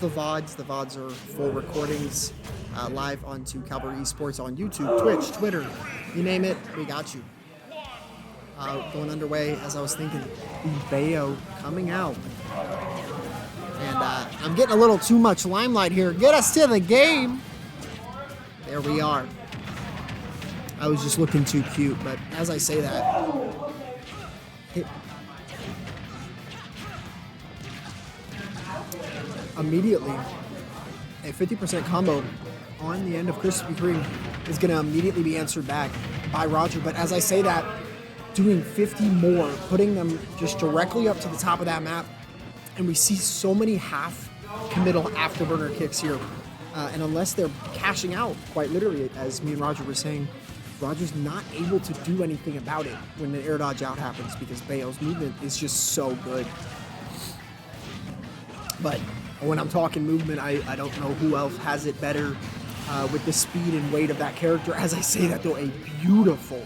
the VODs. The VODs are full recordings live onto Cowboy Esports on YouTube, Twitch, Twitter, you name it, we got you. Going underway, as I was thinking, the Bayo coming out. And I'm getting a little too much limelight here. Get us to the game. There we are. I was just looking too cute, but as I say that, immediately, a 50% combo on the end of ChrisBCream is going to immediately be answered back by Roger. But as I say that, doing 50 more, putting them just directly up to the top of that map, and we see so many half-committal afterburner kicks here. And unless they're cashing out, quite literally, as me and Roger were saying, Roger's not able to do anything about it when the air dodge out happens because Bayo's movement is just so good. But when I'm talking movement, I don't know who else has it better with the speed and weight of that character. As I say that, though, a beautiful,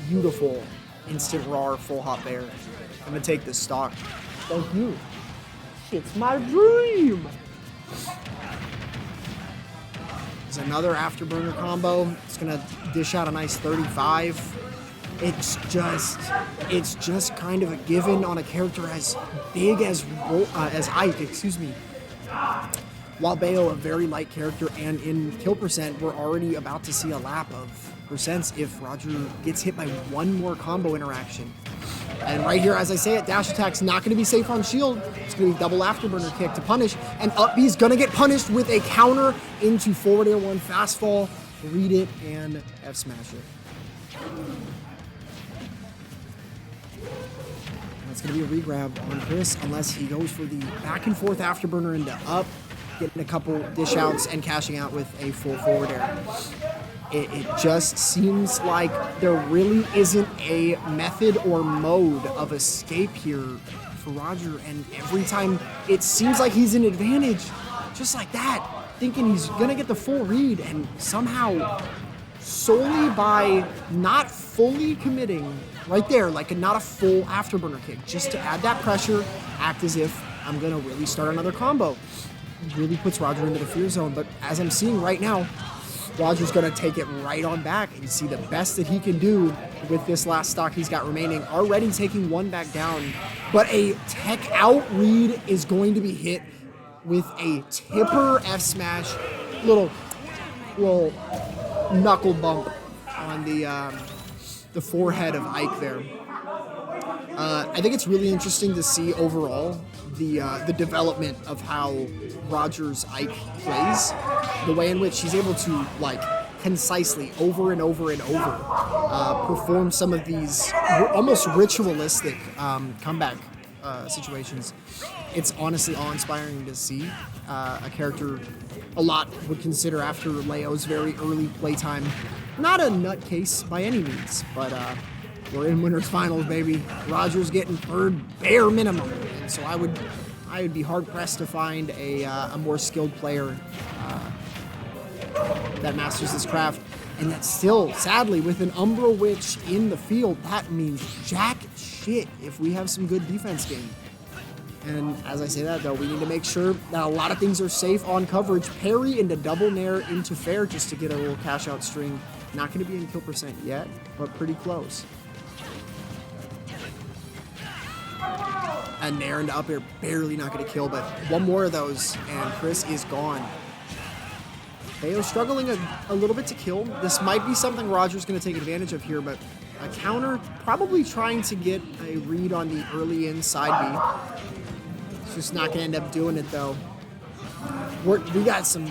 beautiful instant raw full hop air. I'm going to take this stock. Thank you. It's my dream. There's another afterburner combo. It's going to dish out a nice 35. It's just kind of a given on a character as big as Ike, excuse me. While Bayo, a very light character, and in kill percent, we're already about to see a lap of percents if Roger gets hit by one more combo interaction. And right here, as I say it, dash attack's not going to be safe on shield. It's going to be double afterburner kick to punish, and up B's going to get punished with a counter into forward air one fastfall, read it, and F smash it. That's going to be a regrab on Chris unless he goes for the back and forth afterburner into up, getting a couple dish outs and cashing out with a full forward air. It just seems like there really isn't a method or mode of escape here for Roger, and every time it seems like he's in advantage, just like that, thinking he's going to get the full read, and somehow, solely by not fully committing right there, like not a full afterburner kick, just to add that pressure, act as if I'm going to really start another combo. Really puts Roger into the fear zone, but as I'm seeing right now, Roger's going to take it right on back and see the best that he can do with this last stock he's got remaining. Already taking one back down, but a tech out read is going to be hit with a tipper F smash, little knuckle bump on the forehead of Ike there. I think it's really interesting to see overall the development of how Roger's Ike plays, the way in which he's able to like concisely over and over and over perform some of these almost ritualistic comeback situations. It's honestly awe-inspiring to see a character a lot would consider after Leo's very early playtime. Not a nutcase by any means, but we're in winners finals, baby. Roger's getting third bare minimum, and so I would be hard pressed to find a more skilled player that masters this craft. And that's still, sadly, with an Umbra Witch in the field, that means jack shit if we have some good defense game. And as I say that, though, we need to make sure that a lot of things are safe on coverage. Parry into double nair into fair just to get a little cash out string. Not going to be in kill percent yet, but pretty close. A nair into up air, barely not going to kill, but one more of those, and Chris is gone. Bayo struggling a little bit to kill. This might be something Roger's going to take advantage of here, but a counter, probably trying to get a read on the early inside B. It's just not going to end up doing it, though. We got some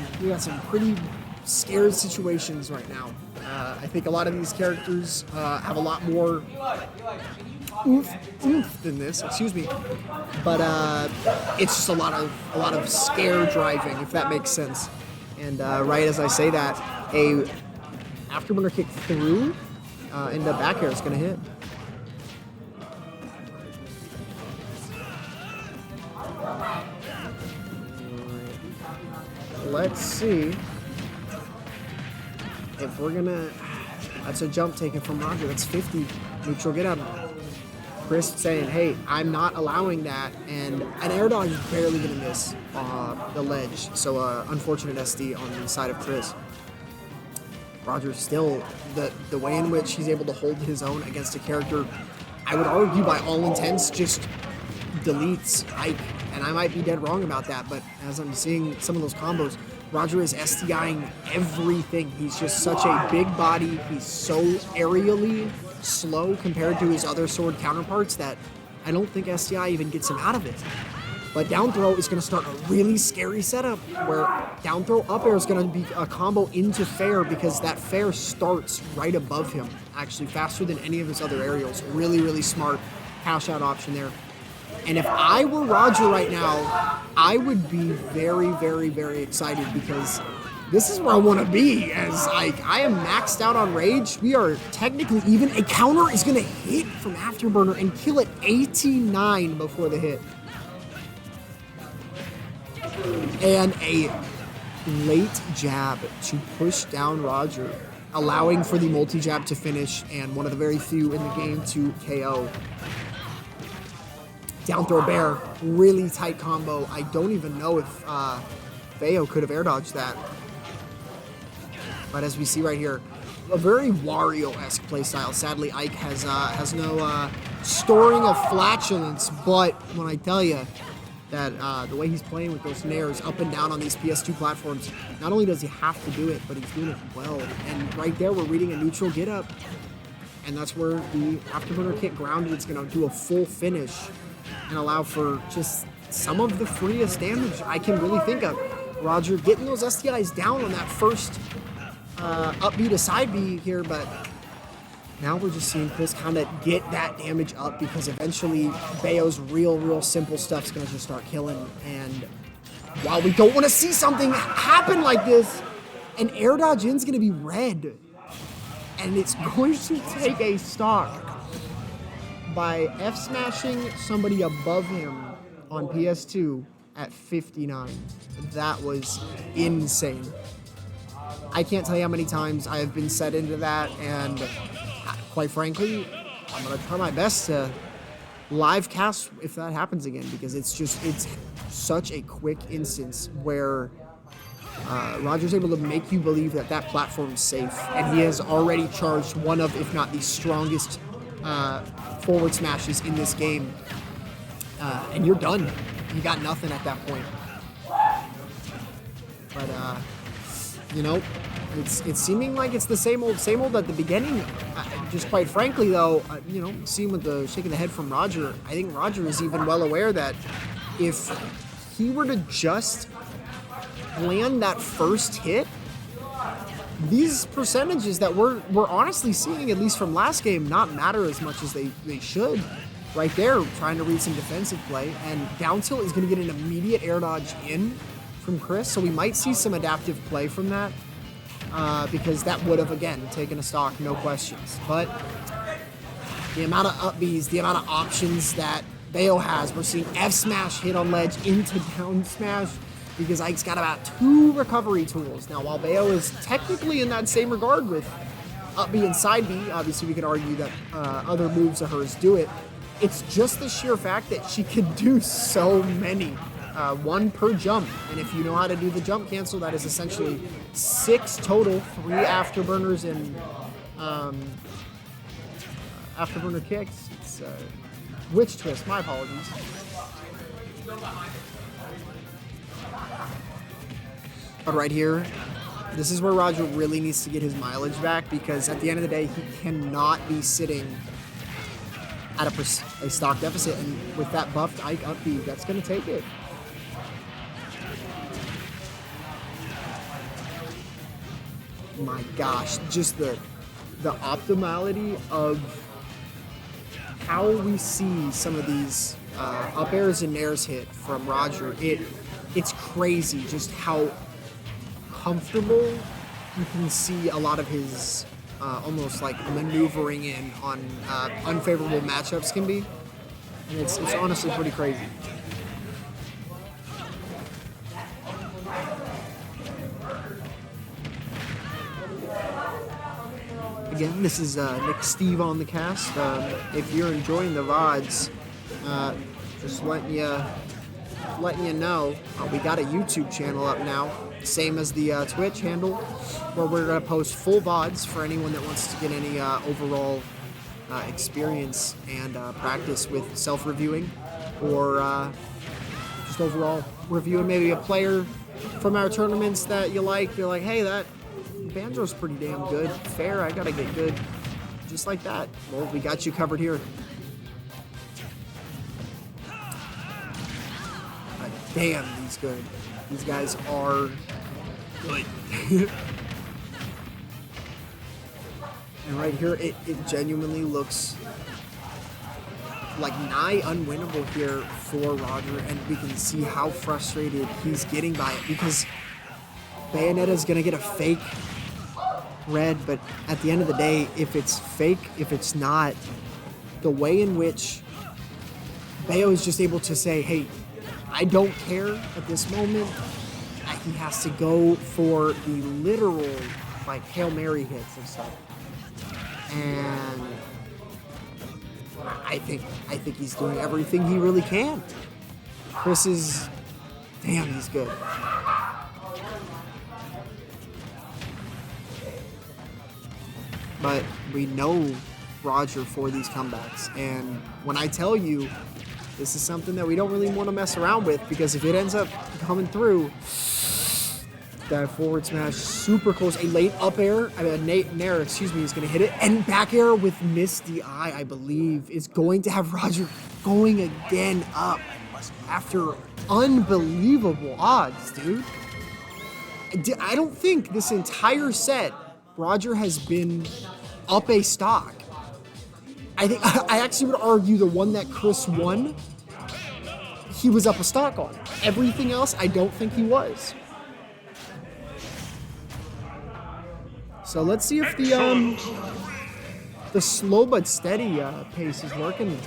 pretty scared situations right now. I think a lot of these characters have a lot more oomph than this, excuse me. But it's just a lot of scare driving, if that makes sense. And right as I say that, a afterburner kick through into back air is going to hit. Let's see if we're going to... That's a jump taken from Roger. That's 50. Neutral get out. Chris saying, hey, I'm not allowing that, and an air dodge is barely going to miss the ledge. So unfortunate SD on the side of Chris. Roger still, the way in which he's able to hold his own against a character, I would argue by all intents, just deletes Ike. And I might be dead wrong about that, but as I'm seeing some of those combos, Roger is SDIing everything. He's just such a big body. He's so aerially slow compared to his other sword counterparts that I don't think SDI even gets him out of it. But down throw is going to start a really scary setup where down throw up air is going to be a combo into fair because that fair starts right above him, actually faster than any of his other aerials. Really, really smart cash out option there. And if I were Roger right now, I would be very, very, very excited because this is where I want to be. As I am maxed out on rage. We are technically even. A counter is going to hit from Afterburner and kill at 89 before the hit. And a late jab to push down Roger, allowing for the multi-jab to finish and one of the very few in the game to KO. Down throw bear, really tight combo. I don't even know if Bayo could have air dodged that. But as we see right here, a very Wario-esque playstyle. Sadly, Ike has no storing of flatulence, but when I tell you that the way he's playing with those nairs up and down on these PS2 platforms, not only does he have to do it, but he's doing it well. And right there, we're reading a neutral get up, and that's where the Afterburner kick grounded. It's going to do a full finish and allow for just some of the freest damage I can really think of. Roger getting those SDIs down on that first up B to side B here, but now we're just seeing Chris kind of get that damage up because eventually Bayo's real simple stuff's going to just start killing. And while we don't want to see something happen like this, an air dodge in's going to be red. And it's going to take a stock by F-smashing somebody above him on PS2 at 59. That was insane. I can't tell you how many times I have been set into that, and quite frankly, I'm going to try my best to live cast if that happens again, because it's such a quick instance where Roger's able to make you believe that that platform's safe, and he has already charged one of, if not the strongest forward smashes in this game, and you're done. You got nothing at that point. But you know, it's seeming like it's the same old at the beginning. Just quite frankly, though, you know, seeing with the shaking the head from Roger, I think Roger is even well aware that if he were to just land that first hit, these percentages that we're honestly seeing, at least from last game, not matter as much as they should. Right there, trying to read some defensive play, and down tilt is going to get an immediate air dodge in from Chris, so we might see some adaptive play from that, because that would have, again, taken a stock, no questions. But the amount of up Bs, the amount of options that Bayo has, we're seeing F smash hit on ledge into down smash, because Ike's got about 2 recovery tools. Now, while Bayo is technically in that same regard with up B and side B, obviously we could argue that other moves of hers do it. It's just the sheer fact that she can do so many, 1 per jump. And if you know how to do the jump cancel, that is essentially 6 total, 3 afterburners and afterburner kicks. It's witch twist, my apologies. But right here, this is where Roger really needs to get his mileage back, because at the end of the day, he cannot be sitting at a stock deficit, and with that buffed Ike up B, that's going to take it. My gosh, just the optimality of how we see some of these up airs and nairs hit from Roger. It's crazy just how comfortable you can see a lot of his almost like maneuvering in on unfavorable matchups can be, and it's honestly pretty crazy. again. This is Nick Steve on the cast. If you're enjoying the VODs, just letting you know, we got a YouTube channel up now, same as the Twitch handle, where we're going to post full VODs for anyone that wants to get any overall experience and practice with self-reviewing, or just overall reviewing maybe a player from our tournaments that you like. You're like, hey, that Banjo's pretty damn good. Fair, I gotta get good. Just like that. Well, we got you covered here. But damn, he's good. These guys are good. And right here, it genuinely looks like nigh unwinnable here for Roger, and we can see how frustrated he's getting by it, because Bayonetta's gonna get a fake red, but at the end of the day, if it's fake, if it's not, the way in which Bayo is just able to say, hey, I don't care at this moment, he has to go for the literal, like, Hail Mary hits and stuff. And I think he's doing everything he really can. Chris is, damn, he's good. But we know Roger for these comebacks, and when I tell you, this is something that we don't really want to mess around with, because if it ends up coming through, that forward smash, super close, a late up air, Nair, excuse me, is going to hit it, and back air with Miss DI, I believe, is going to have Roger going again up after unbelievable odds, dude. I don't think this entire set Roger has been up a stock. I actually would argue the one that Chris won, he was up a stock on. Everything else, I don't think he was. So let's see if the slow but steady pace is working.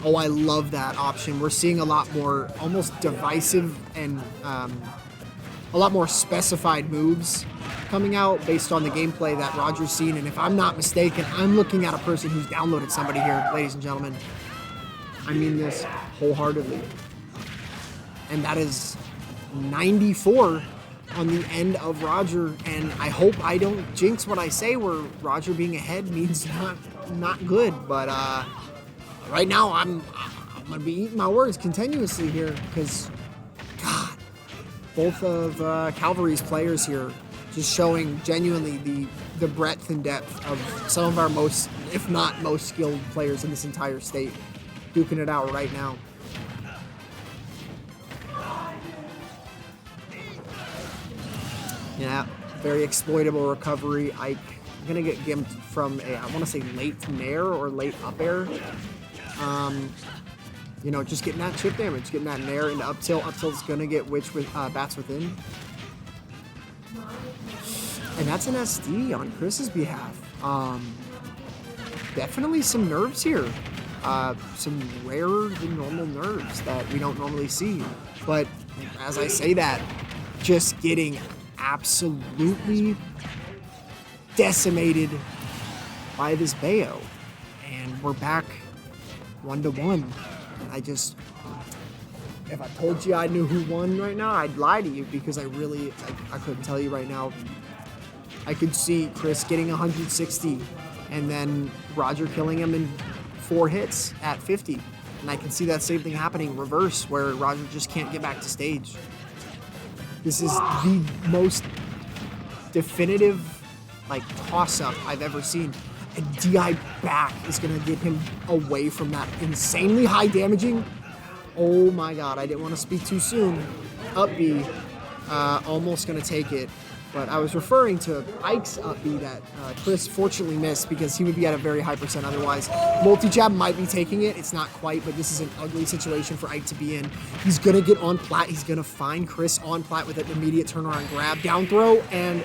Oh, I love that option. We're seeing a lot more almost divisive and a lot more specified moves coming out based on the gameplay that Roger's seen. And if I'm not mistaken, I'm looking at a person who's downloaded somebody here, ladies and gentlemen. I mean this wholeheartedly. And that is 94 on the end of Roger, and I hope I don't jinx what I say where Roger being ahead means not good, but right now I'm gonna be eating my words continuously here, because God, both of Calvary's players here just showing genuinely the breadth and depth of some of our most, if not most, skilled players in this entire state, duking it out right now. Yeah, very exploitable recovery. I'm going to get gimped from a, I want to say late nair or late up air. You know, just getting that chip damage, getting that nair into up tilt. Up tilt's going to get witch with bats within. And that's an SD on Chris's behalf. Definitely some nerves here. Some rarer than normal nerves that we don't normally see. But as I say that, just getting absolutely decimated by this Bayo, and we're back 1-1. I just, if I told you I knew who won right now, I'd lie to you, because I couldn't tell you right now. I could see Chris getting 160 and then Roger killing him in 4 hits at 50, and I can see that same thing happening in reverse, where Roger just can't get back to stage. This is the most definitive, like, toss-up I've ever seen. A DI back is going to get him away from that insanely high damaging. Oh my God, I didn't want to speak too soon. Up B, almost going to take it. But I was referring to Ike's up B that Chris fortunately missed, because he would be at a very high percent otherwise. Multi-jab might be taking it. It's not quite, but this is an ugly situation for Ike to be in. He's going to get on plat. He's going to find Chris on plat with an immediate turnaround grab, down throw, and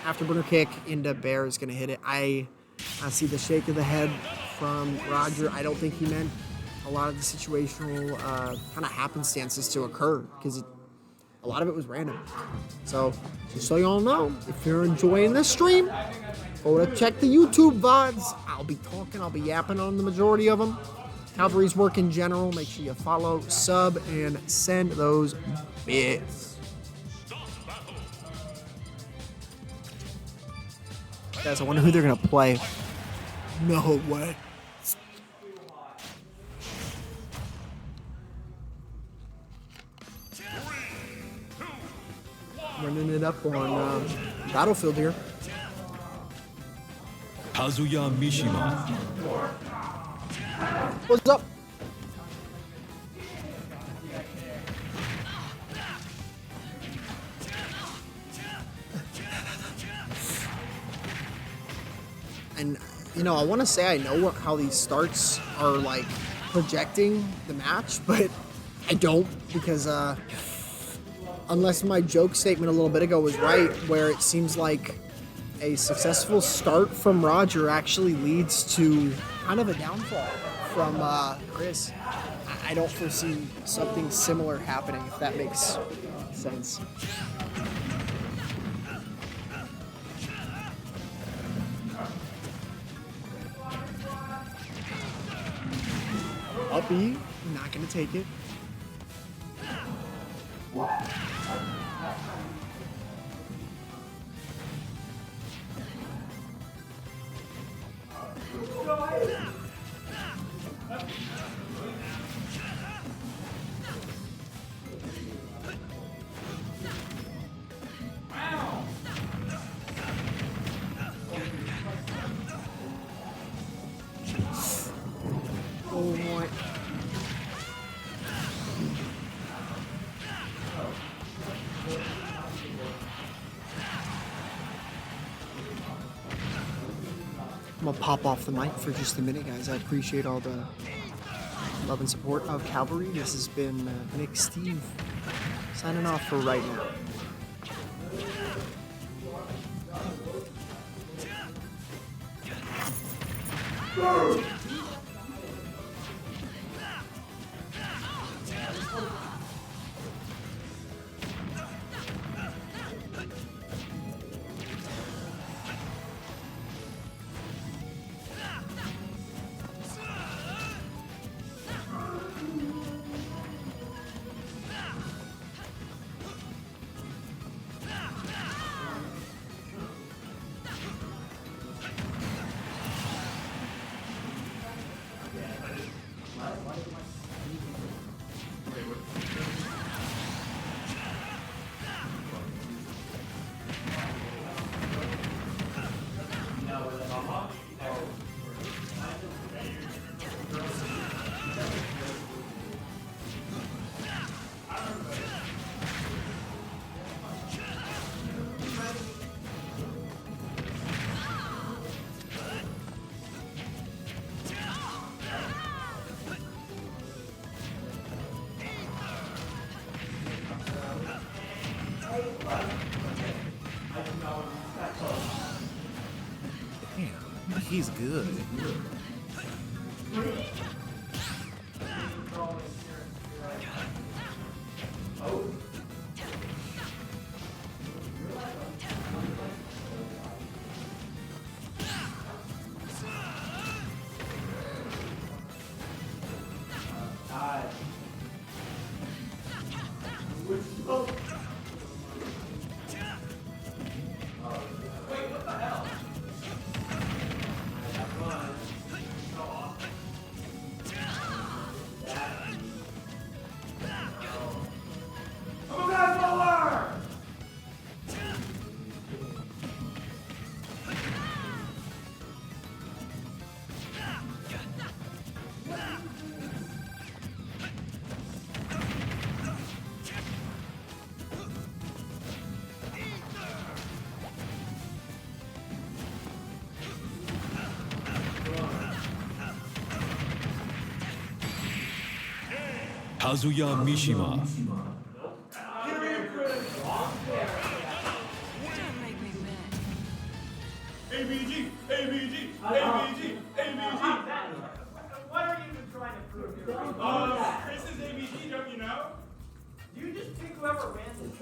afterburner kick into Bear is going to hit it. I see the shake of the head from Roger. I don't think he meant a lot of the situational kind of happenstances to occur, because a lot of it was random. So, just so y'all know, if you're enjoying this stream, go to check the YouTube VODs. I'll be talking, I'll be yapping on the majority of them. Cavalry's work in general. Make sure you follow, sub, and send those bits. Guys, I wonder who they're going to play. No way. Running it up on Battlefield here. Kazuya Mishima. What's up? And, you know, I want to say I know how these starts are, like, projecting the match, but I don't because, unless my joke statement a little bit ago was right, where it seems like a successful start from Roger actually leads to kind of a downfall from Chris. I don't foresee something similar happening, if that makes sense. Up E, not gonna take it. Oh my. I'm gonna pop off the mic for just a minute, guys. I appreciate all the love and support of Cavalry. This has been Nick Steve signing off for right now. Damn, he's good. Kazuya Mishima. ABG, ABG, ABG, ABG. What are you even trying to prove here? Chris is ABG, don't you know? You just pick whoever wins.